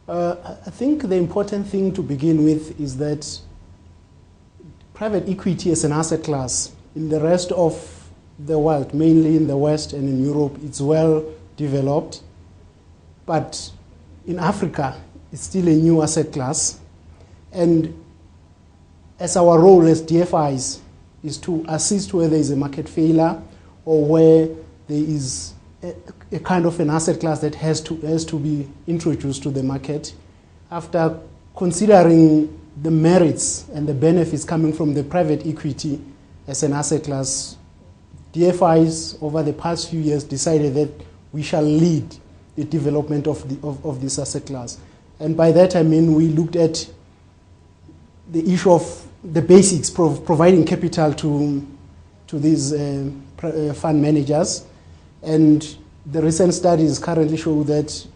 I think the important thing to begin with is that private equity as an asset class in the rest of the world, mainly in the West and in Europe, it's well developed. But in Africa, it's still a new asset class. And as our role as DFIs is to assist where there is a market failure or where there is a kind of an asset class that has to be introduced to the market. After considering the merits and the benefits coming from the private equity as an asset class, DFIs over the past few years decided that we shall lead the development of this asset class. And by that I mean we looked at the issue of the basics, providing capital to these fund managers. And the recent studies currently show that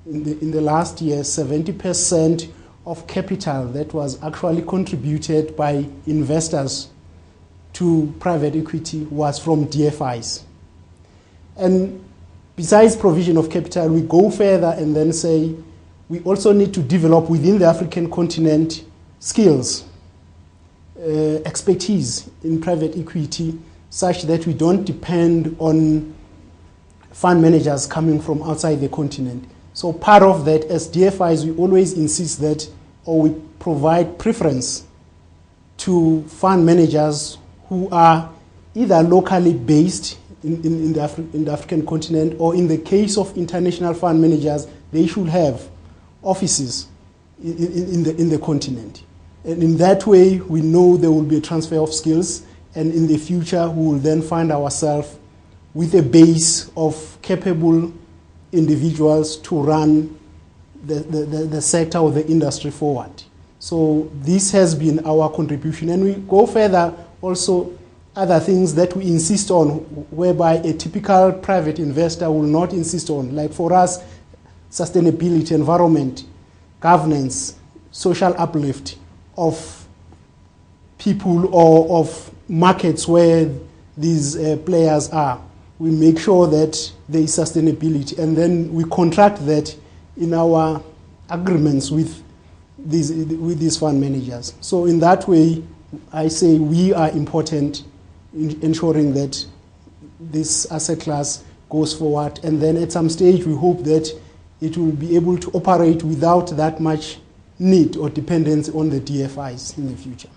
in the last year, 70% of capital that was actually contributed by investors to private equity was from DFIs. And besides provision of capital, we go further and then say we also need to develop within the African continent skills, expertise in private equity, such that we don't depend on fund managers coming from outside the continent. So part of that, as DFIs, we always insist that, or we provide preference to fund managers who are either locally based in the African continent, or in the case of international fund managers, they should have offices in the continent. And in that way, we know there will be a transfer of skills, and in the future, we will then find ourselves with a base of capable individuals to run the sector or the industry forward. So this has been our contribution. And we go further also other things that we insist on, whereby a typical private investor will not insist on. Like for us, sustainability, environment, governance, social uplift of people or of markets where these players are. We make sure that there is sustainability, and then we contract that in our agreements with these fund managers. So in that way, I say we are important in ensuring that this asset class goes forward, and then at some stage we hope that it will be able to operate without that much need or dependence on the DFIs in the future.